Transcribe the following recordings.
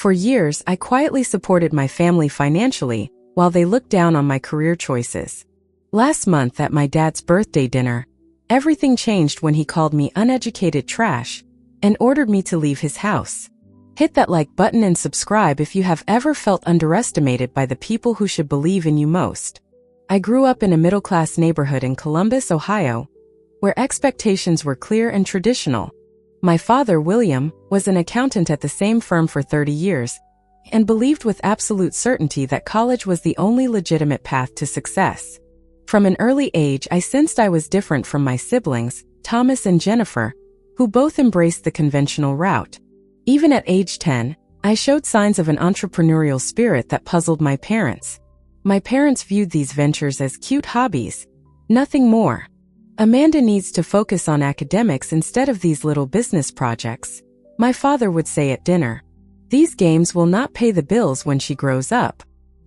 For years, I quietly supported my family financially while they looked down on my career choices. Last month at my dad's birthday dinner, everything changed when he called me uneducated trash and ordered me to leave his house. Hit that like button and subscribe if you have ever felt underestimated by the people who should believe in you most. I grew up in a middle-class neighborhood in Columbus, Ohio, where expectations were clear and traditional. My father, William, was an accountant at the same firm for 30 years and believed with absolute certainty that college was the only legitimate path to success. From an early age, I sensed I was different from my siblings, Thomas and Jennifer, who both embraced the conventional route. Even at age 10, I showed signs of an entrepreneurial spirit that puzzled my parents. My parents viewed these ventures as cute hobbies, nothing more. Amanda needs to focus on academics instead of these little business projects, my father would say at dinner. These games will not pay the bills when she grows up.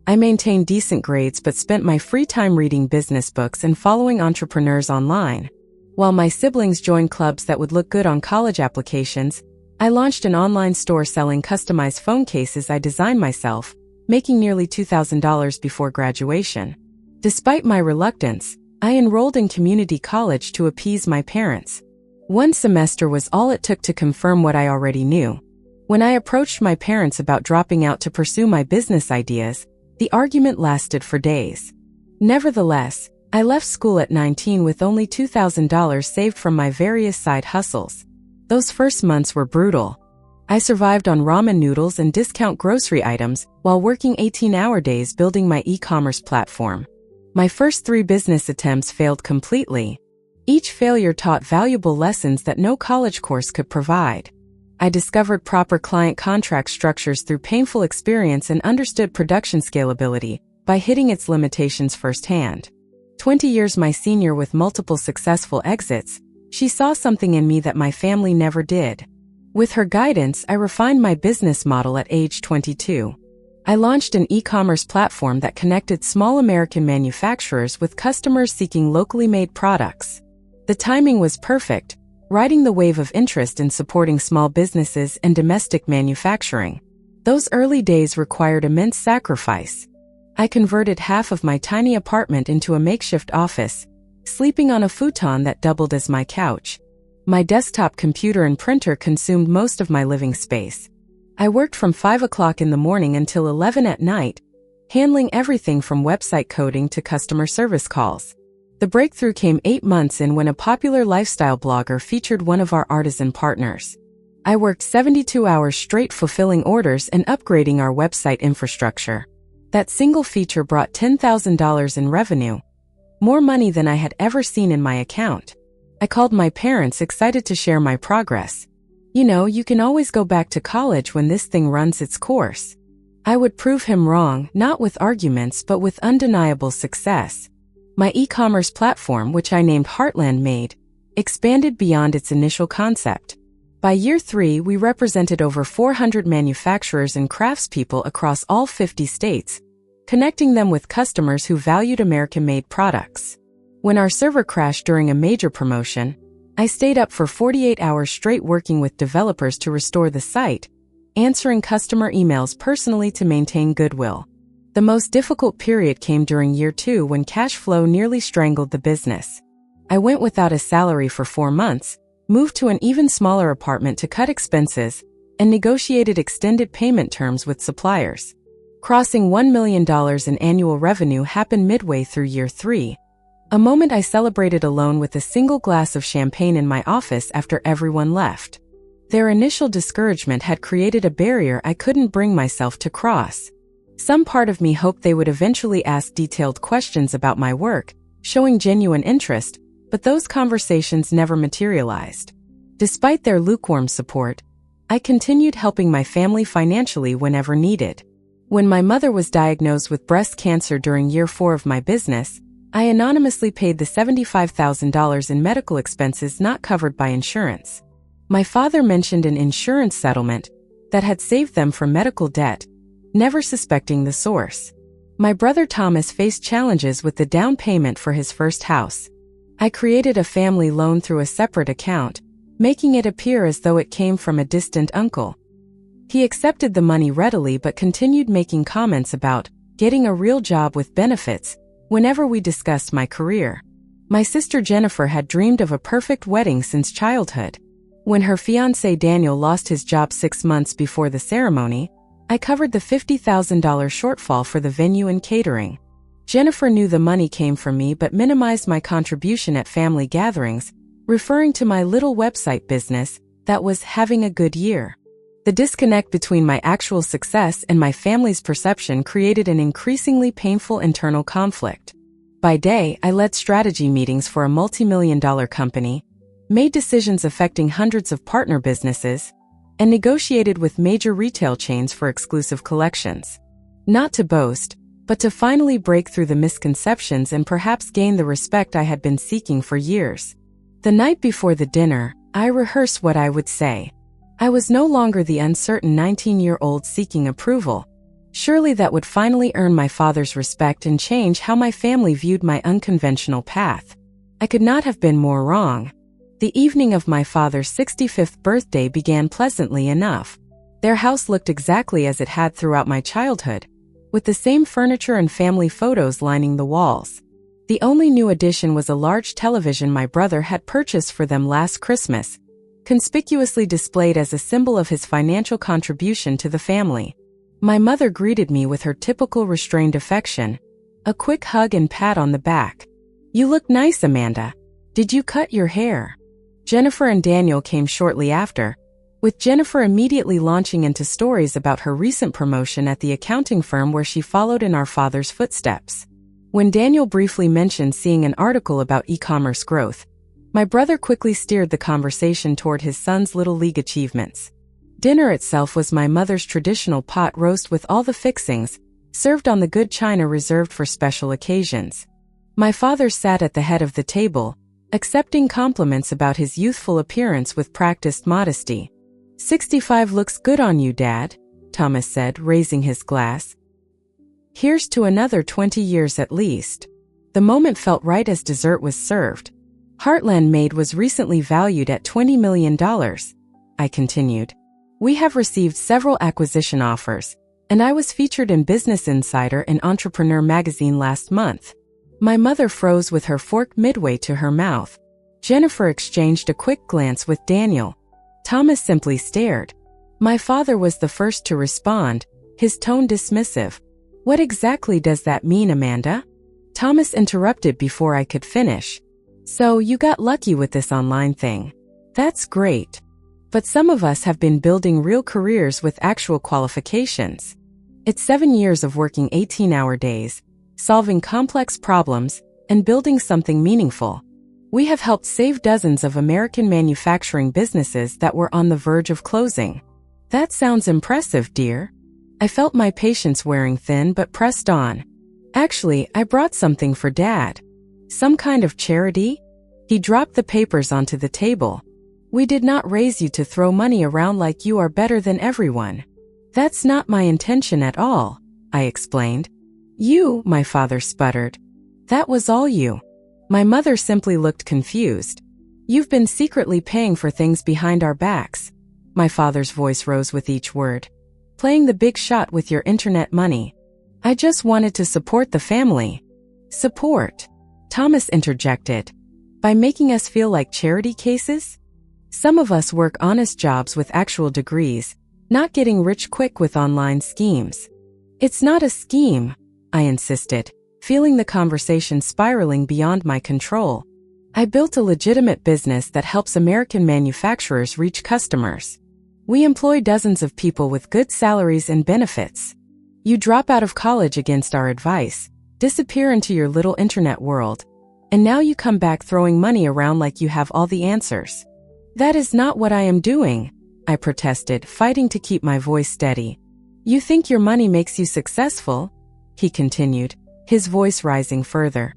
I maintained decent grades but spent my free time reading business books and following entrepreneurs online. While my siblings joined clubs that would look good on college applications, I launched an online store selling customized phone cases I designed myself, making nearly $2,000 before graduation. Despite my reluctance, I enrolled in community college to appease my parents. One semester was all it took to confirm what I already knew. When I approached my parents about dropping out to pursue my business ideas, the argument lasted for days. Nevertheless, I left school at 19 with only $2,000 saved from my various side hustles. Those first months were brutal. I survived on ramen noodles and discount grocery items while working 18-hour days building my e-commerce platform. My first 3 business attempts failed completely. Each failure taught valuable lessons that no college course could provide. I discovered proper client contract structures through painful experience and understood production scalability by hitting its limitations firsthand. 20 years my senior with multiple successful exits, she saw something in me that my family never did. With her guidance, I refined my business model at age 22. I launched an e-commerce platform that connected small American manufacturers with customers seeking locally made products. The timing was perfect, riding the wave of interest in supporting small businesses and domestic manufacturing. Those early days required immense sacrifice. I converted half of my tiny apartment into a makeshift office, sleeping on a futon that doubled as my couch. My desktop computer and printer consumed most of my living space. I worked from 5 o'clock in the morning until 11 at night, handling everything from website coding to customer service calls. The breakthrough came 8 months in when a popular lifestyle blogger featured one of our artisan partners. I worked 72 hours straight fulfilling orders and upgrading our website infrastructure. That single feature brought $10,000 in revenue, more money than I had ever seen in my account. I called my parents excited to share my progress. You know, you can always go back to college when this thing runs its course. I would prove him wrong, not with arguments but with undeniable success. My e-commerce platform, which I named Heartland Made, expanded beyond its initial concept. By year 3, we represented over 400 manufacturers and craftspeople across all 50 states, connecting them with customers who valued American-made products. When our server crashed during a major promotion, I stayed up for 48 hours straight working with developers to restore the site, answering customer emails personally to maintain goodwill. The most difficult period came during year 2 when cash flow nearly strangled the business. I went without a salary for 4 months, moved to an even smaller apartment to cut expenses, and negotiated extended payment terms with suppliers. Crossing $1 million in annual revenue happened midway through year 3, a moment I celebrated alone with a single glass of champagne in my office after everyone left. Their initial discouragement had created a barrier I couldn't bring myself to cross. Some part of me hoped they would eventually ask detailed questions about my work, showing genuine interest, but those conversations never materialized. Despite their lukewarm support, I continued helping my family financially whenever needed. When my mother was diagnosed with breast cancer during year 4 of my business, I anonymously paid the $75,000 in medical expenses not covered by insurance. My father mentioned an insurance settlement that had saved them from medical debt, never suspecting the source. My brother Thomas faced challenges with the down payment for his first house. I created a family loan through a separate account, making it appear as though it came from a distant uncle. He accepted the money readily but continued making comments about getting a real job with benefits whenever we discussed my career. My sister Jennifer had dreamed of a perfect wedding since childhood. When her fiancé Daniel lost his job 6 months before the ceremony, I covered the $50,000 shortfall for the venue and catering. Jennifer knew the money came from me but minimized my contribution at family gatherings, referring to my little website business that was having a good year. The disconnect between my actual success and my family's perception created an increasingly painful internal conflict. By day, I led strategy meetings for a multi-million-dollar company, made decisions affecting hundreds of partner businesses, and negotiated with major retail chains for exclusive collections. Not to boast, but to finally break through the misconceptions and perhaps gain the respect I had been seeking for years. The night before the dinner, I rehearsed what I would say. I was no longer the uncertain 19-year-old seeking approval. Surely that would finally earn my father's respect and change how my family viewed my unconventional path. I could not have been more wrong. The evening of my father's 65th birthday began pleasantly enough. Their house looked exactly as it had throughout my childhood, with the same furniture and family photos lining the walls. The only new addition was a large television my brother had purchased for them last Christmas, conspicuously displayed as a symbol of his financial contribution to the family. My mother greeted me with her typical restrained affection, a quick hug and pat on the back. "You look nice, Amanda. Did you cut your hair?" Jennifer and Daniel came shortly after, with Jennifer immediately launching into stories about her recent promotion at the accounting firm where she followed in our father's footsteps. When Daniel briefly mentioned seeing an article about e-commerce growth, my brother quickly steered the conversation toward his son's Little League achievements. Dinner itself was my mother's traditional pot roast with all the fixings, served on the good china reserved for special occasions. My father sat at the head of the table, accepting compliments about his youthful appearance with practiced modesty. "65 looks good on you, Dad," Thomas said, raising his glass. "Here's to another 20 years at least." The moment felt right as dessert was served. "Heartland Made was recently valued at $20 million, I continued. "We have received several acquisition offers, and I was featured in Business Insider and Entrepreneur magazine last month." My mother froze with her fork midway to her mouth. Jennifer exchanged a quick glance with Daniel. Thomas simply stared. My father was the first to respond, his tone dismissive. "What exactly does that mean, Amanda?" Thomas interrupted before I could finish. "So you got lucky with this online thing. That's great. But some of us have been building real careers with actual qualifications. It's 7 years of working 18-hour days, solving complex problems, and building something meaningful. We have helped save dozens of American manufacturing businesses that were on the verge of closing." "That sounds impressive, dear." I felt my patience wearing thin but pressed on. "Actually, I brought something for Dad." "Some kind of charity?" He dropped the papers onto the table. "We did not raise you to throw money around like you are better than everyone." "That's not my intention at all," I explained. My father sputtered. "That was all you." My mother simply looked confused. "You've been secretly paying for things behind our backs." My father's voice rose with each word. "Playing the big shot with your internet money." "I just wanted to support the family." "Support?" Thomas interjected. "By making us feel like charity cases? Some of us work honest jobs with actual degrees, not getting rich quick with online schemes." "It's not a scheme," I insisted, feeling the conversation spiraling beyond my control. "I built a legitimate business that helps American manufacturers reach customers. We employ dozens of people with good salaries and benefits. You drop out of college against our advice, disappear into your little internet world, and now you come back throwing money around like you have all the answers." "That is not what I am doing," I protested, fighting to keep my voice steady. "You think your money makes you successful?" he continued, his voice rising further.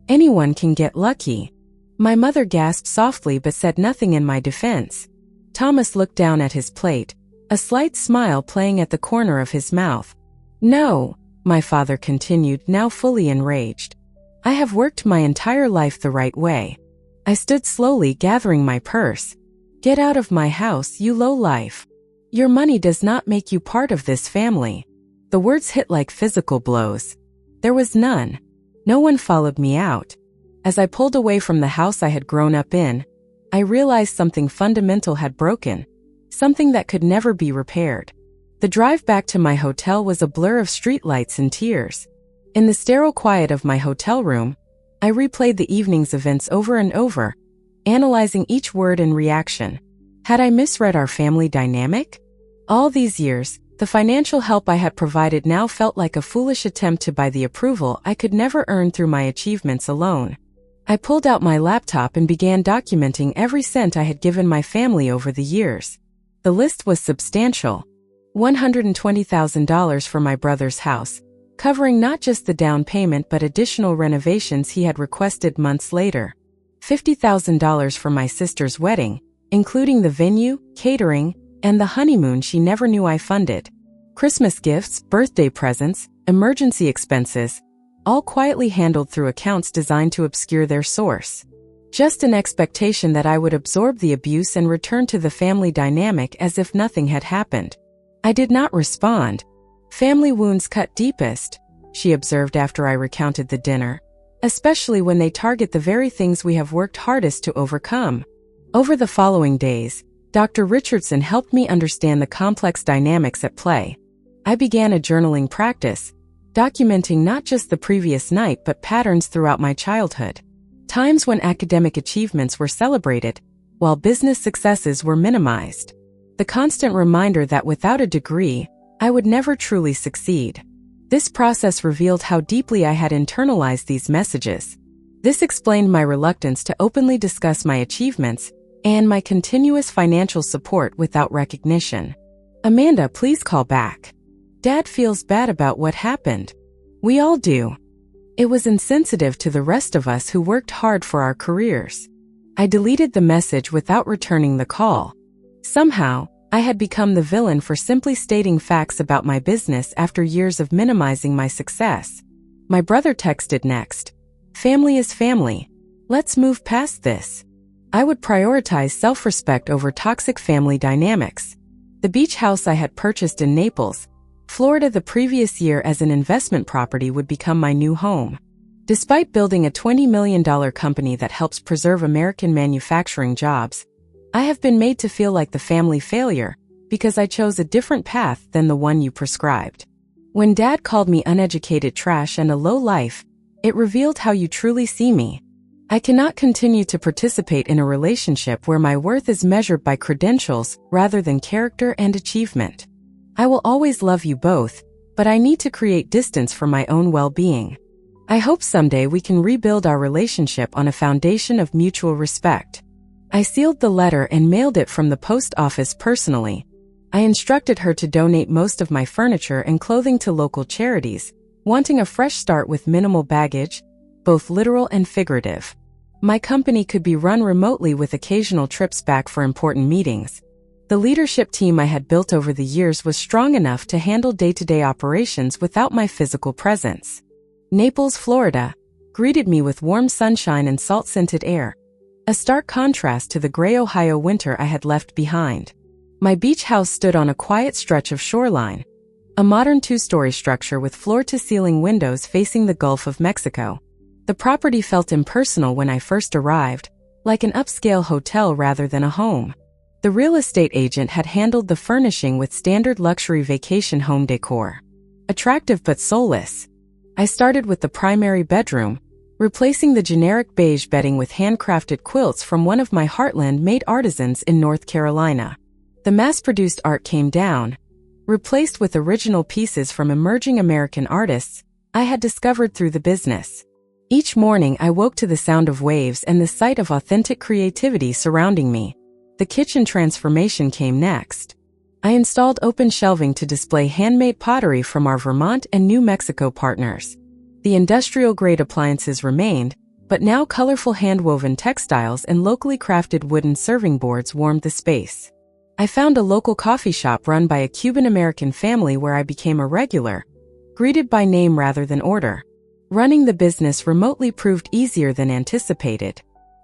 "Anyone can get lucky." My mother gasped softly but said nothing in my defense. Thomas looked down at his plate, a slight smile playing at the corner of his mouth. "No," my father continued, now fully enraged. "I have worked my entire life the right way." I stood slowly, gathering my purse. "Get out of my house, you lowlife." Your money does not make you part of this family. The words hit like physical blows. There was none. No one followed me out. As I pulled away from the house I had grown up in, I realized something fundamental had broken, something that could never be repaired. The drive back to my hotel was a blur of streetlights and tears. In the sterile quiet of my hotel room, I replayed the evening's events over and over, analyzing each word and reaction. Had I misread our family dynamic? All these years, the financial help I had provided now felt like a foolish attempt to buy the approval I could never earn through my achievements alone. I pulled out my laptop and began documenting every cent I had given my family over the years. The list was substantial. $120,000 for my brother's house, covering not just the down payment but additional renovations he had requested months later. $50,000 for my sister's wedding, including the venue, catering, and the honeymoon she never knew I funded. Christmas gifts, birthday presents, emergency expenses, all quietly handled through accounts designed to obscure their source. Just an expectation that I would absorb the abuse and return to the family dynamic as if nothing had happened. I did not respond. Family wounds cut deepest, she observed after I recounted the dinner, especially when they target the very things we have worked hardest to overcome. Over the following days, Dr. Richardson helped me understand the complex dynamics at play. I began a journaling practice, documenting not just the previous night but patterns throughout my childhood. Times when academic achievements were celebrated, while business successes were minimized. The constant reminder that without a degree, I would never truly succeed. This process revealed how deeply I had internalized these messages. This explained my reluctance to openly discuss my achievements and my continuous financial support without recognition. Amanda, please call back. Dad feels bad about what happened. We all do. It was insensitive to the rest of us who worked hard for our careers. I deleted the message without returning the call. Somehow, I had become the villain for simply stating facts about my business after years of minimizing my success. My brother texted next. Family is family. Let's move past this. I would prioritize self-respect over toxic family dynamics. The beach house I had purchased in Naples, Florida the previous year as an investment property would become my new home. Despite building a $20 million company that helps preserve American manufacturing jobs, I have been made to feel like the family failure because I chose a different path than the one you prescribed. When Dad called me uneducated trash and a low life, it revealed how you truly see me. I cannot continue to participate in a relationship where my worth is measured by credentials rather than character and achievement. I will always love you both, but I need to create distance for my own well-being. I hope someday we can rebuild our relationship on a foundation of mutual respect. I sealed the letter and mailed it from the post office personally. I instructed her to donate most of my furniture and clothing to local charities, wanting a fresh start with minimal baggage, both literal and figurative. My company could be run remotely with occasional trips back for important meetings. The leadership team I had built over the years was strong enough to handle day-to-day operations without my physical presence. Naples, Florida, greeted me with warm sunshine and salt-scented air, a stark contrast to the gray Ohio winter I had left behind. My beach house stood on a quiet stretch of shoreline, a modern two-story structure with floor-to-ceiling windows facing the Gulf of Mexico. The property felt impersonal when I first arrived, like an upscale hotel rather than a home. The real estate agent had handled the furnishing with standard luxury vacation home decor. Attractive but soulless. I started with the primary bedroom, replacing the generic beige bedding with handcrafted quilts from one of my Heartland-made artisans in North Carolina. The mass-produced art came down, replaced with original pieces from emerging American artists I had discovered through the business. Each morning I woke to the sound of waves and the sight of authentic creativity surrounding me. The kitchen transformation came next. I installed open shelving to display handmade pottery from our Vermont and New Mexico partners. The industrial-grade appliances remained, but now colorful hand-woven textiles and locally crafted wooden serving boards warmed the space. I found a local coffee shop run by a Cuban-American family where I became a regular, greeted by name rather than order. Running the business remotely proved easier than anticipated.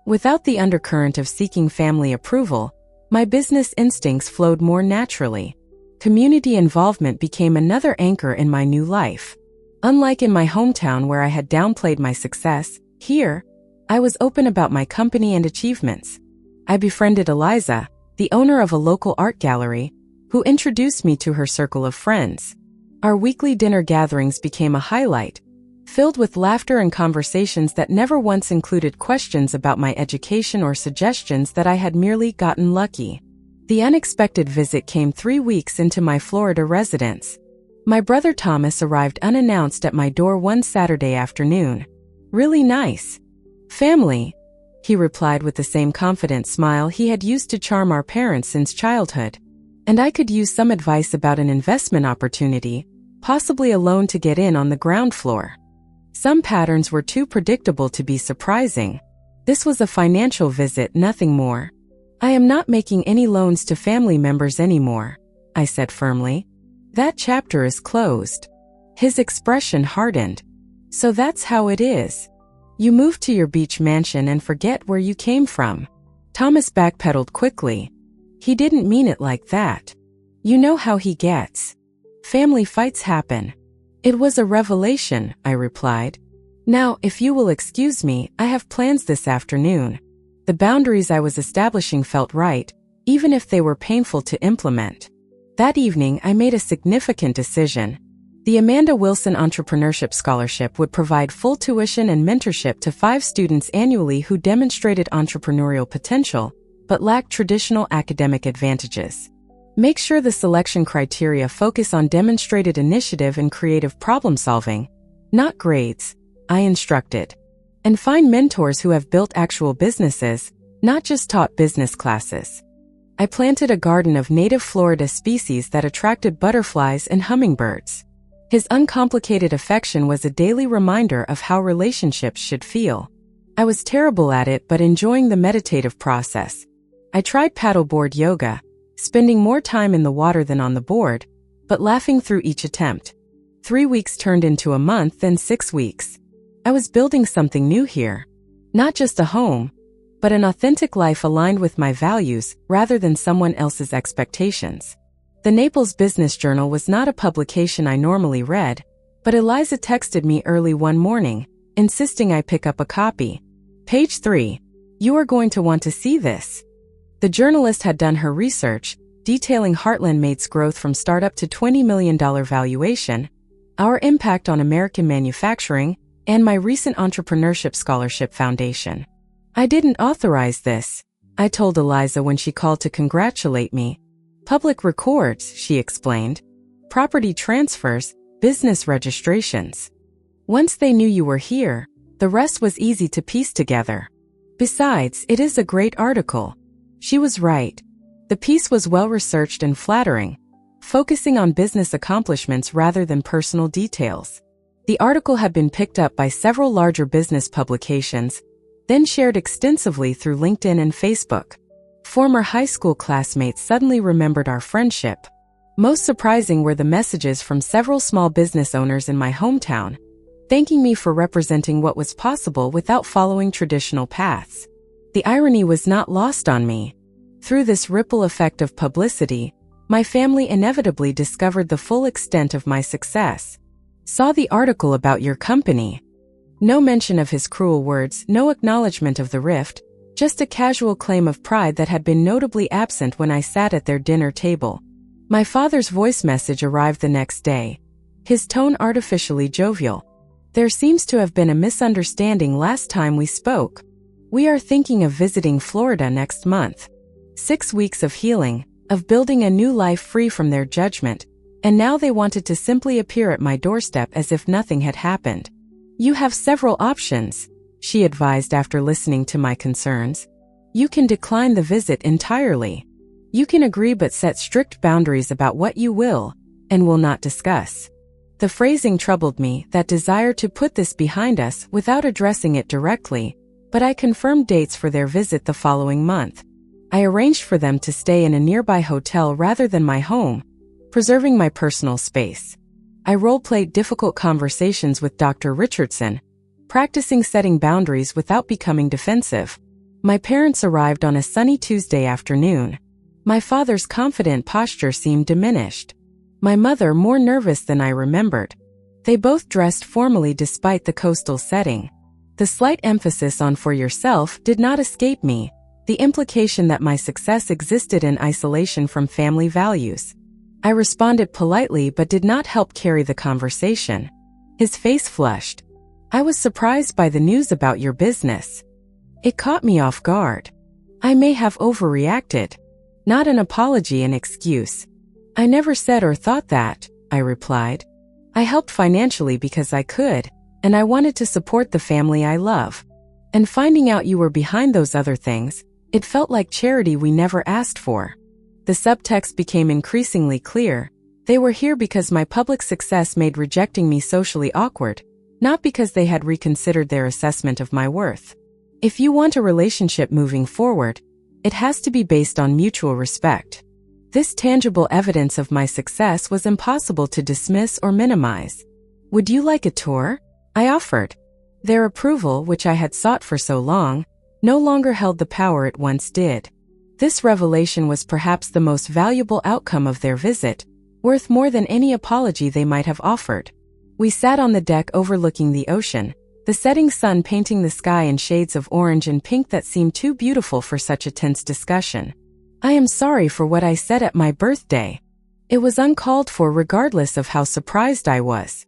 Without the undercurrent of seeking family approval, My business instincts flowed more naturally. Community involvement became another anchor in my new life. Unlike in my hometown where I had downplayed my success, here, I was open about my company and achievements. I befriended Eliza, the owner of a local art gallery, who introduced me to her circle of friends. Our weekly dinner gatherings became a highlight, filled with laughter and conversations that never once included questions about my education or suggestions that I had merely gotten lucky. The unexpected visit came 3 weeks into my Florida residence. My brother Thomas arrived unannounced at my door one Saturday afternoon. "Really nice family," he replied with the same confident smile he had used to charm our parents since childhood. "And I could use some advice about an investment opportunity, possibly a loan to get in on the ground floor." Some patterns were too predictable to be surprising. This was a financial visit, nothing more. "I am not making any loans to family members anymore," I said firmly. "That chapter is closed." His expression hardened. "So that's how it is. You move to your beach mansion and forget where you came from." Thomas backpedaled quickly. "He didn't mean it like that. You know how he gets. Family fights happen." "It was a revelation," I replied. "Now, if you will excuse me, I have plans this afternoon." The boundaries I was establishing felt right, even if they were painful to implement. That evening, I made a significant decision. The Amanda Wilson Entrepreneurship Scholarship would provide full tuition and mentorship to 5 students annually who demonstrated entrepreneurial potential, but lacked traditional academic advantages. Make sure the selection criteria focus on demonstrated initiative and creative problem-solving, not grades, I instructed. And find mentors who have built actual businesses, not just taught business classes. I planted a garden of native Florida species that attracted butterflies and hummingbirds. His uncomplicated affection was a daily reminder of how relationships should feel. I was terrible at it but enjoying the meditative process. I tried paddleboard yoga, spending more time in the water than on the board, but laughing through each attempt. 3 weeks turned into a month, then 6 weeks. I was building something new here. Not just a home, but an authentic life aligned with my values rather than someone else's expectations. The Naples Business Journal was not a publication I normally read, but Eliza texted me early one morning, insisting I pick up a copy. Page 3. "You are going to want to see this." The journalist had done her research, detailing Heartland Mate's growth from startup to $20 million valuation, our impact on American manufacturing, and my recent entrepreneurship scholarship foundation. "I didn't authorize this," I told Eliza when she called to congratulate me. "Public records," she explained. "Property transfers, business registrations. Once they knew you were here, the rest was easy to piece together. Besides, it is a great article." She was right. The piece was well-researched and flattering, focusing on business accomplishments rather than personal details. The article had been picked up by several larger business publications, then shared extensively through LinkedIn and Facebook. Former high school classmates suddenly remembered our friendship. Most surprising were the messages from several small business owners in my hometown, thanking me for representing what was possible without following traditional paths. The irony was not lost on me. Through this ripple effect of publicity, my family inevitably discovered the full extent of my success. "Saw the article about your company." No mention of his cruel words, no acknowledgement of the rift, just a casual claim of pride that had been notably absent when I sat at their dinner table. My father's voice message arrived the next day, his tone artificially jovial. "There seems to have been a misunderstanding last time we spoke. We are thinking of visiting Florida next month. 6 weeks of healing, of building a new life free from their judgment, and now they wanted to simply appear at my doorstep as if nothing had happened. You have several options," she advised after listening to my concerns. "You can decline the visit entirely. You can agree but set strict boundaries about what you will and will not discuss." The phrasing troubled me, that desire to put this behind us without addressing it directly, but I confirmed dates for their visit the following month. I arranged for them to stay in a nearby hotel rather than my home, preserving my personal space. I role-played difficult conversations with Dr. Richardson, practicing setting boundaries without becoming defensive. My parents arrived on a sunny Tuesday afternoon. My father's confident posture seemed diminished. My mother more nervous than I remembered. They both dressed formally despite the coastal setting. The slight emphasis on "for yourself" did not escape me, the implication that my success existed in isolation from family values. I responded politely but did not help carry the conversation. His face flushed. "I was surprised by the news about your business. It caught me off guard. I may have overreacted." "Not an apology, an excuse." "I never said or thought that," I replied. "I helped financially because I could, and I wanted to support the family I love. And finding out you were behind those other things, it felt like charity we never asked for." The subtext became increasingly clear. They were here because my public success made rejecting me socially awkward, not because they had reconsidered their assessment of my worth. If you want a relationship moving forward, it has to be based on mutual respect. This tangible evidence of my success was impossible to dismiss or minimize. "Would you like a tour?" I offered. Their approval, which I had sought for so long, no longer held the power it once did. This revelation was perhaps the most valuable outcome of their visit, worth more than any apology they might have offered. We sat on the deck overlooking the ocean, the setting sun painting the sky in shades of orange and pink that seemed too beautiful for such a tense discussion. "I am sorry for what I said at my birthday. It was uncalled for regardless of how surprised I was."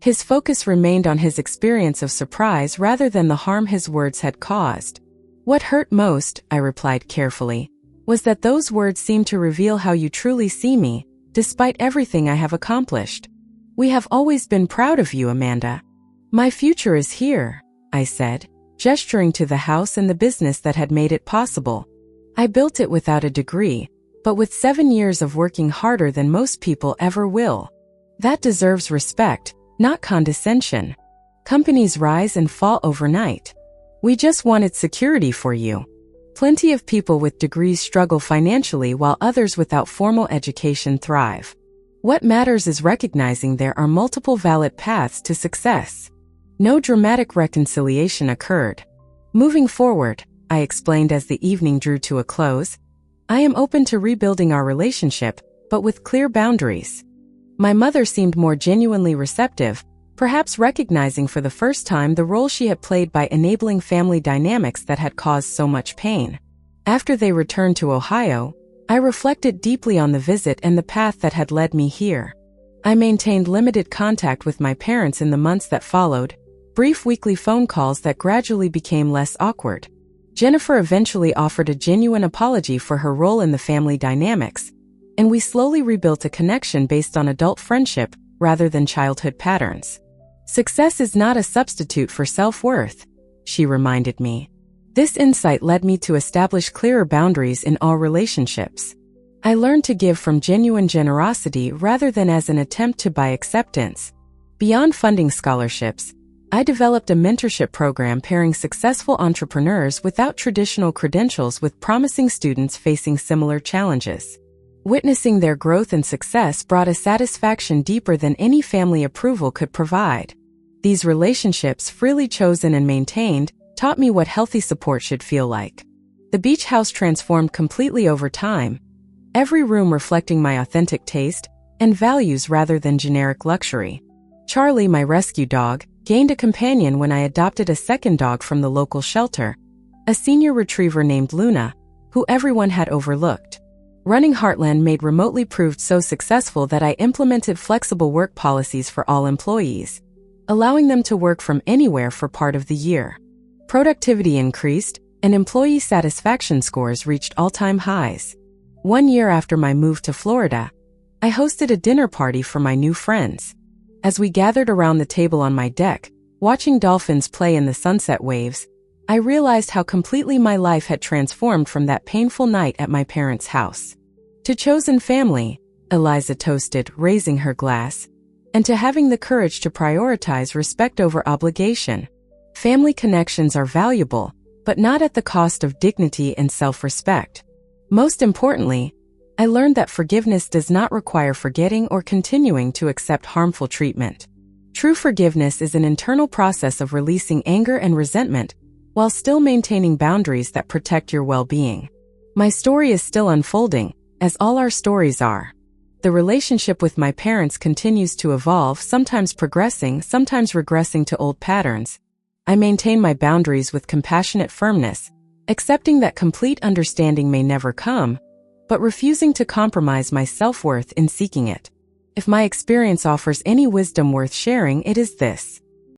His focus remained on his experience of surprise rather than the harm his words had caused. "What hurt most," I replied carefully, "was that those words seemed to reveal how you truly see me, despite everything I have accomplished. We have always been proud of you, Amanda." "My future is here," I said, gesturing to the house and the business that had made it possible. "I built it without a degree, but with 7 years of working harder than most people ever will. That deserves respect, not condescension. Companies rise and fall overnight. We just wanted security for you. Plenty of people with degrees struggle financially while others without formal education thrive. What matters is recognizing there are multiple valid paths to success." No dramatic reconciliation occurred. "Moving forward," I explained as the evening drew to a close, "I am open to rebuilding our relationship, but with clear boundaries." My mother seemed more genuinely receptive, perhaps recognizing for the first time the role she had played by enabling family dynamics that had caused so much pain. After they returned to Ohio, I reflected deeply on the visit and the path that had led me here. I maintained limited contact with my parents in the months that followed, brief weekly phone calls that gradually became less awkward. Jennifer eventually offered a genuine apology for her role in the family dynamics, and we slowly rebuilt a connection based on adult friendship rather than childhood patterns. "Success is not a substitute for self-worth," she reminded me. This insight led me to establish clearer boundaries in all relationships. I learned to give from genuine generosity rather than as an attempt to buy acceptance. Beyond funding scholarships, I developed a mentorship program pairing successful entrepreneurs without traditional credentials with promising students facing similar challenges. Witnessing their growth and success brought a satisfaction deeper than any family approval could provide. These relationships, freely chosen and maintained, taught me what healthy support should feel like. The beach house transformed completely over time, every room reflecting my authentic taste and values rather than generic luxury. Charlie, my rescue dog, gained a companion when I adopted a second dog from the local shelter, a senior retriever named Luna, who everyone had overlooked. Running Heartland Made remotely proved so successful that I implemented flexible work policies for all employees, allowing them to work from anywhere for part of the year. Productivity increased, and employee satisfaction scores reached all-time highs. 1 year after my move to Florida, I hosted a dinner party for my new friends. As we gathered around the table on my deck, watching dolphins play in the sunset waves, I realized how completely my life had transformed from that painful night at my parents' house. To chosen family, Eliza toasted, raising her glass, and to having the courage to prioritize respect over obligation. Family connections are valuable, but not at the cost of dignity and self-respect. Most importantly, I learned that forgiveness does not require forgetting or continuing to accept harmful treatment. True forgiveness is an internal process of releasing anger and resentment, while still maintaining boundaries that protect your well-being. My story is still unfolding, as all our stories are. The relationship with my parents continues to evolve, sometimes progressing, sometimes regressing to old patterns. I maintain my boundaries with compassionate firmness, accepting that complete understanding may never come, but refusing to compromise my self-worth in seeking it. If my experience offers any wisdom worth sharing, it is this.